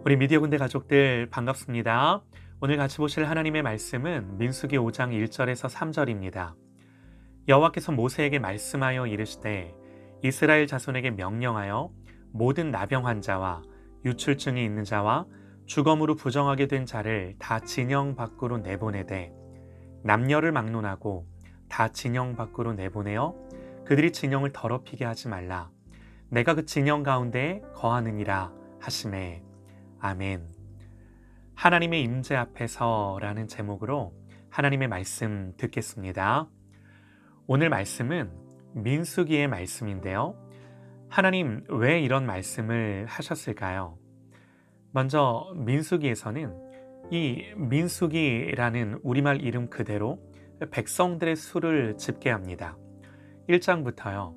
우리 미디어 군대 가족들 반갑습니다. 오늘 같이 보실 하나님의 말씀은 민수기 5장 1절에서 3절입니다. 여호와께서 모세에게 말씀하여 이르시되 이스라엘 자손에게 명령하여 모든 나병 환자와 유출증이 있는 자와 주검으로 부정하게 된 자를 다 진영 밖으로 내보내되 남녀를 막론하고 다 진영 밖으로 내보내어 그들이 진영을 더럽히게 하지 말라. 내가 그 진영 가운데에 거하느니라 하시매. 아멘. 하나님의 임재 앞에서라는 제목으로 하나님의 말씀 듣겠습니다. 오늘 말씀은 민수기의 말씀인데요. 하나님 왜 이런 말씀을 하셨을까요? 먼저 민수기에서는 이 민수기라는 우리말 이름 그대로 백성들의 수를 집계합니다. 1장부터요.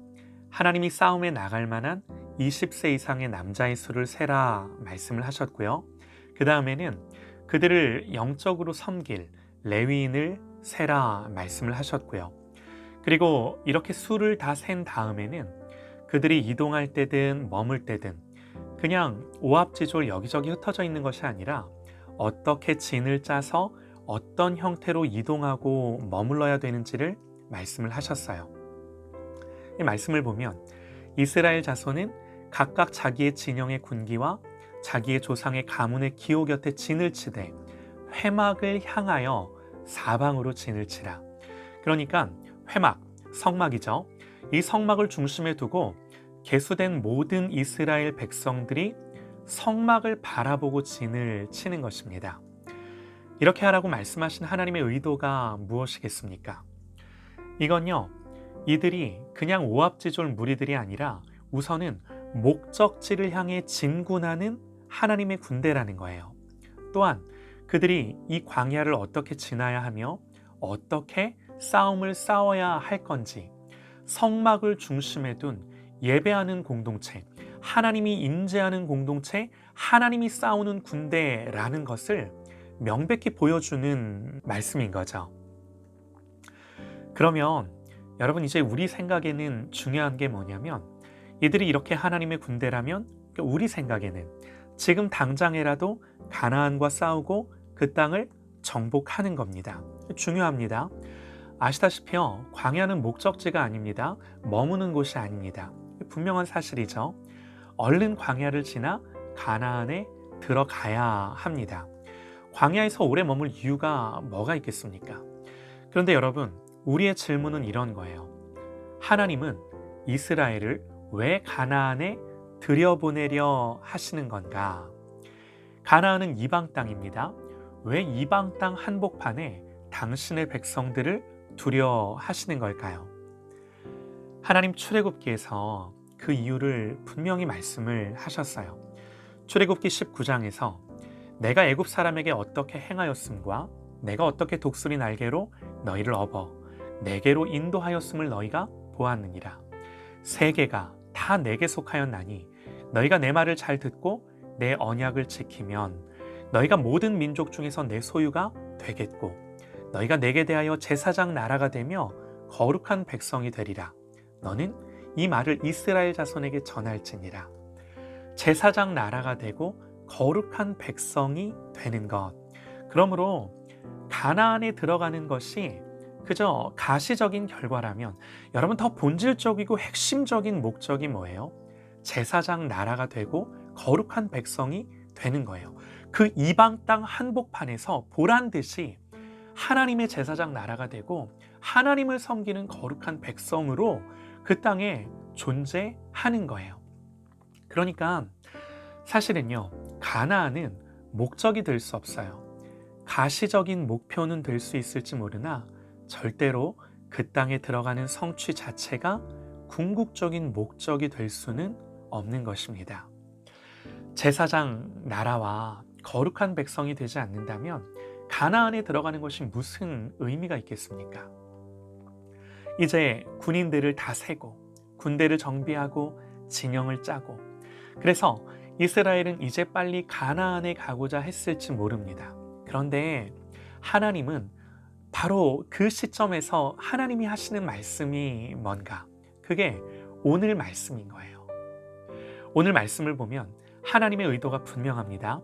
하나님이 싸움에 나갈 만한 20세 이상의 남자의 수를 세라 말씀을 하셨고요. 그 다음에는 그들을 영적으로 섬길 레위인을 세라 말씀을 하셨고요. 그리고 이렇게 수를 다 센 다음에는 그들이 이동할 때든 머물 때든 그냥 오합지졸 여기저기 흩어져 있는 것이 아니라 어떻게 진을 짜서 어떤 형태로 이동하고 머물러야 되는지를 말씀을 하셨어요. 이 말씀을 보면 이스라엘 자손은 각각 자기의 진영의 군기와 자기의 조상의 가문의 기호 곁에 진을 치되 회막을 향하여 사방으로 진을 치라. 그러니까 회막, 성막이죠. 이 성막을 중심에 두고 계수된 모든 이스라엘 백성들이 성막을 바라보고 진을 치는 것입니다. 이렇게 하라고 말씀하신 하나님의 의도가 무엇이겠습니까? 이건요, 이들이 그냥 오합지졸 무리들이 아니라 우선은 목적지를 향해 진군하는 하나님의 군대라는 거예요. 또한 그들이 이 광야를 어떻게 지나야 하며 어떻게 싸움을 싸워야 할 건지 성막을 중심에 둔 예배하는 공동체, 하나님이 임재하는 공동체, 하나님이 싸우는 군대라는 것을 명백히 보여주는 말씀인 거죠. 그러면 여러분 이제 우리 생각에는 중요한 게 뭐냐면 이들이 이렇게 하나님의 군대라면 우리 생각에는 지금 당장에라도 가나안과 싸우고 그 땅을 정복하는 겁니다. 중요합니다. 아시다시피요, 광야는 목적지가 아닙니다. 머무는 곳이 아닙니다. 분명한 사실이죠. 얼른 광야를 지나 가나안에 들어가야 합니다. 광야에서 오래 머물 이유가 뭐가 있겠습니까? 그런데 여러분, 우리의 질문은 이런 거예요. 하나님은 이스라엘을 왜 가나안에 들여보내려 하시는 건가? 가나안은 이방 땅입니다. 왜 이방 땅 한복판에 당신의 백성들을 두려 하시는 걸까요? 하나님 출애굽기에서 그 이유를 분명히 말씀을 하셨어요. 출애굽기 19장에서 내가 애굽 사람에게 어떻게 행하였음과 내가 어떻게 독수리 날개로 너희를 업어 내게로 인도하였음을 너희가 보았느니라. 세계가 다 내게 속하였나니 너희가 내 말을 잘 듣고 내 언약을 지키면 너희가 모든 민족 중에서 내 소유가 되겠고 너희가 내게 대하여 제사장 나라가 되며 거룩한 백성이 되리라. 너는 이 말을 이스라엘 자손에게 전할지니라. 제사장 나라가 되고 거룩한 백성이 되는 것. 그러므로 가나안에 들어가는 것이 그저 가시적인 결과라면 여러분 더 본질적이고 핵심적인 목적이 뭐예요? 제사장 나라가 되고 거룩한 백성이 되는 거예요. 그 이방 땅 한복판에서 보란 듯이 하나님의 제사장 나라가 되고 하나님을 섬기는 거룩한 백성으로 그 땅에 존재하는 거예요. 그러니까 사실은요, 가나안은 목적이 될 수 없어요. 가시적인 목표는 될 수 있을지 모르나 절대로 그 땅에 들어가는 성취 자체가 궁극적인 목적이 될 수는 없는 것입니다. 제사장 나라와 거룩한 백성이 되지 않는다면 가나안에 들어가는 것이 무슨 의미가 있겠습니까? 이제 군인들을 다 세고 군대를 정비하고 진영을 짜고 그래서 이스라엘은 이제 빨리 가나안에 가고자 했을지 모릅니다. 그런데 하나님은 바로 그 시점에서 하나님이 하시는 말씀이 뭔가? 그게 오늘 말씀인 거예요. 오늘 말씀을 보면 하나님의 의도가 분명합니다.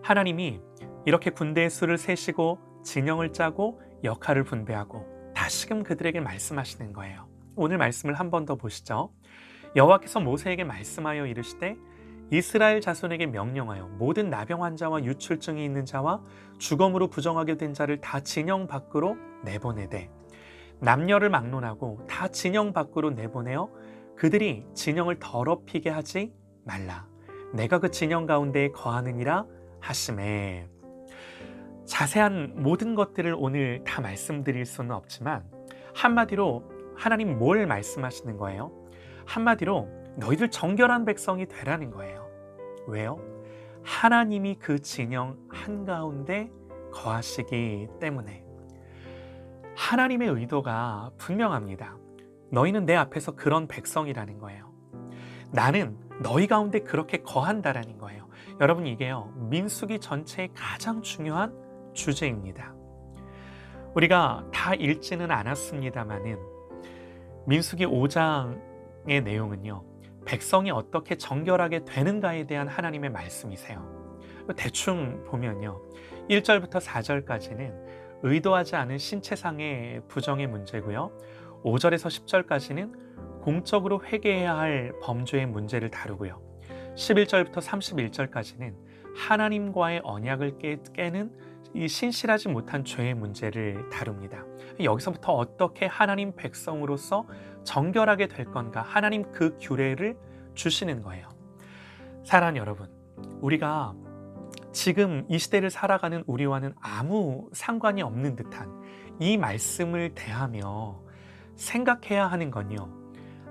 하나님이 이렇게 군대의 수를 세시고 진영을 짜고 역할을 분배하고 다시금 그들에게 말씀하시는 거예요. 오늘 말씀을 한 번 더 보시죠. 여호와께서 모세에게 말씀하여 이르시되 이스라엘 자손에게 명령하여 모든 나병 환자와 유출증이 있는 자와 죽음으로 부정하게 된 자를 다 진영 밖으로 내보내되 남녀를 막론하고 다 진영 밖으로 내보내어 그들이 진영을 더럽히게 하지 말라. 내가 그 진영 가운데에 거하느니라 하시매. 자세한 모든 것들을 오늘 다 말씀드릴 수는 없지만 한마디로 하나님 뭘 말씀하시는 거예요? 한마디로 너희들 정결한 백성이 되라는 거예요. 왜요? 하나님이 그 진영 한가운데 거하시기 때문에. 하나님의 의도가 분명합니다. 너희는 내 앞에서 그런 백성이라는 거예요. 나는 너희 가운데 그렇게 거한다라는 거예요. 여러분, 이게요, 민수기 전체의 가장 중요한 주제입니다. 우리가 다 읽지는 않았습니다만은 민수기 5장의 내용은요, 백성이 어떻게 정결하게 되는가에 대한 하나님의 말씀이세요. 대충 보면요, 1절부터 4절까지는 의도하지 않은 신체상의 부정의 문제고요, 5절에서 10절까지는 공적으로 회개해야 할 범죄의 문제를 다루고요, 11절부터 31절까지는 하나님과의 언약을 깨는 이 신실하지 못한 죄의 문제를 다룹니다. 여기서부터 어떻게 하나님 백성으로서 정결하게 될 건가, 하나님 그 규례를 주시는 거예요. 사랑하는 여러분, 우리가 지금 이 시대를 살아가는 우리와는 아무 상관이 없는 듯한 이 말씀을 대하며 생각해야 하는 건요,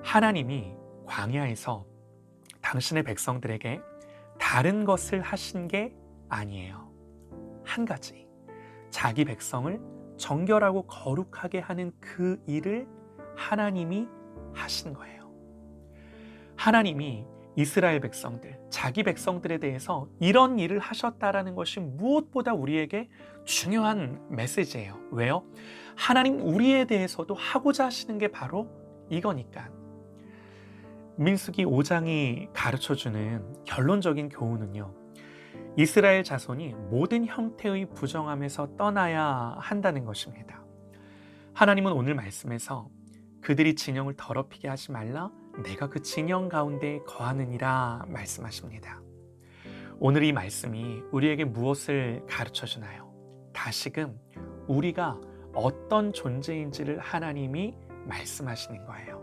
하나님이 광야에서 당신의 백성들에게 다른 것을 하신 게 아니에요. 한 가지, 자기 백성을 정결하고 거룩하게 하는 그 일을 하나님이 하신 거예요. 하나님이 이스라엘 백성들, 자기 백성들에 대해서 이런 일을 하셨다라는 것이 무엇보다 우리에게 중요한 메시지예요. 왜요? 하나님 우리에 대해서도 하고자 하시는 게 바로 이거니까. 민수기 5장이 가르쳐주는 결론적인 교훈은요, 이스라엘 자손이 모든 형태의 부정함에서 떠나야 한다는 것입니다. 하나님은 오늘 말씀에서 그들이 진영을 더럽히게 하지 말라, 내가 그 진영 가운데 거하느니라 말씀하십니다. 오늘 이 말씀이 우리에게 무엇을 가르쳐 주나요? 다시금 우리가 어떤 존재인지를 하나님이 말씀하시는 거예요.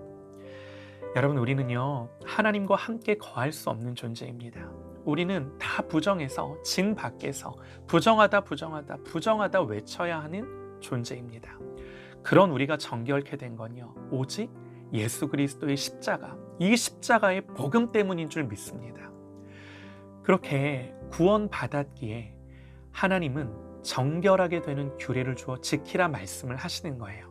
여러분, 우리는요, 하나님과 함께 거할 수 없는 존재입니다. 우리는 다 부정해서, 진 밖에서 부정하다 외쳐야 하는 존재입니다. 그런 우리가 정결케 된 건요, 오직 예수 그리스도의 십자가, 이 십자가의 복음 때문인 줄 믿습니다. 그렇게 구원받았기에 하나님은 정결하게 되는 규례를 주어 지키라 말씀을 하시는 거예요.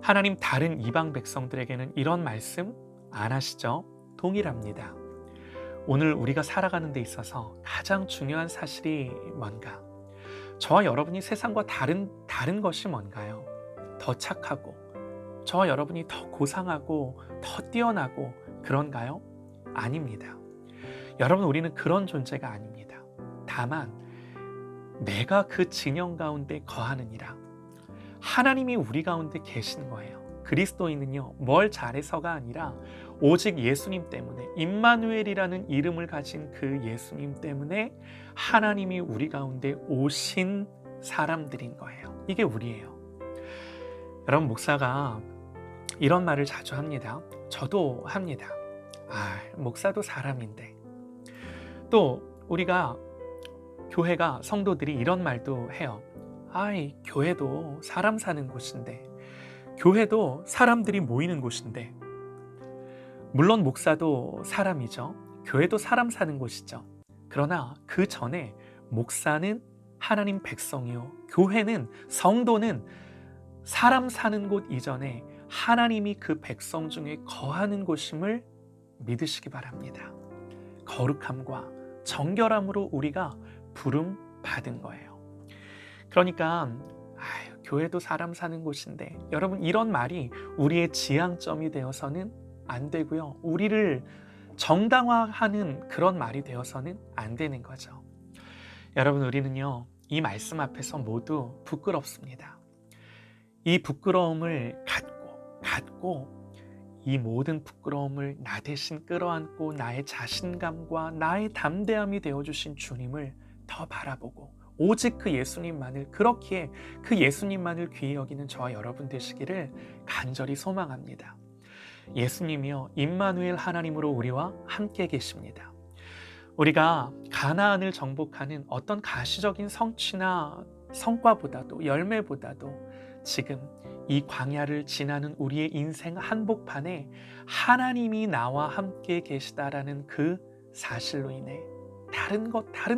하나님 다른 이방 백성들에게는 이런 말씀 안 하시죠? 동일합니다. 오늘 우리가 살아가는 데 있어서 가장 중요한 사실이 뭔가? 저와 여러분이 세상과 다른 것이 뭔가요? 더 착하고, 저와 여러분이 더 고상하고 더 뛰어나고 그런가요? 아닙니다. 여러분, 우리는 그런 존재가 아닙니다. 다만 내가 그 진영 가운데 거하느니라. 하나님이 우리 가운데 계신 거예요. 그리스도인은요, 뭘 잘해서가 아니라 오직 예수님 때문에, 임마누엘이라는 이름을 가진 그 예수님 때문에 하나님이 우리 가운데 오신 사람들인 거예요. 이게 우리예요. 여러분, 목사가 이런 말을 자주 합니다. 저도 합니다. 목사도 사람인데. 또 우리가 교회가, 성도들이 이런 말도 해요. 교회도 사람 사는 곳인데, 교회도 사람들이 모이는 곳인데. 물론 목사도 사람이죠. 교회도 사람 사는 곳이죠. 그러나 그 전에 목사는 하나님 백성이요, 교회는, 성도는 사람 사는 곳 이전에 하나님이 그 백성 중에 거하는 곳임을 믿으시기 바랍니다. 거룩함과 정결함으로 우리가 부름 받은 거예요. 그러니까 교회도 사람 사는 곳인데, 여러분, 이런 말이 우리의 지향점이 되어서는 안 되고요, 우리를 정당화하는 그런 말이 되어서는 안 되는 거죠. 여러분, 우리는요, 이 말씀 앞에서 모두 부끄럽습니다. 이 부끄러움을 갖고 이 모든 부끄러움을 나 대신 끌어안고 나의 자신감과 나의 담대함이 되어주신 주님을 더 바라보고 오직 그 예수님만을, 그렇기에 그 예수님만을 귀히 여기는 저와 여러분 되시기를 간절히 소망합니다. 예수님이요, 임마누엘 하나님으로 우리와 함께 계십니다. 우리가 가나안을 정복하는 어떤 가시적인 성취나 성과보다도, 열매보다도 지금 이 광야를 지나는 우리의 인생 한복판에 하나님이 나와 함께 계시다라는 그 사실로 인해 다른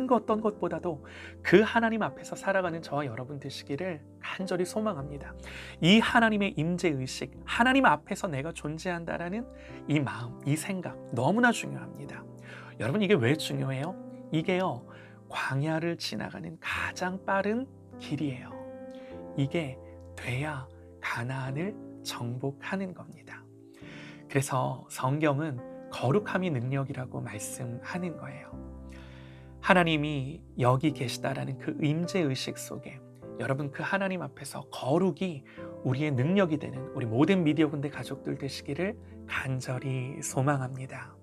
것 어떤 것보다도 그 하나님 앞에서 살아가는 저와 여러분 되시기를 간절히 소망합니다. 이 하나님의 임재의식, 하나님 앞에서 내가 존재한다라는 이 마음, 이 생각 너무나 중요합니다. 여러분, 이게 왜 중요해요? 이게요, 광야를 지나가는 가장 빠른 길이에요. 이게 돼야 가나안을 정복하는 겁니다. 그래서 성경은 거룩함이 능력이라고 말씀하는 거예요. 하나님이 여기 계시다라는 그 임재의식 속에 여러분, 그 하나님 앞에서 거룩이 우리의 능력이 되는 우리 모든 미디어 군대 가족들 되시기를 간절히 소망합니다.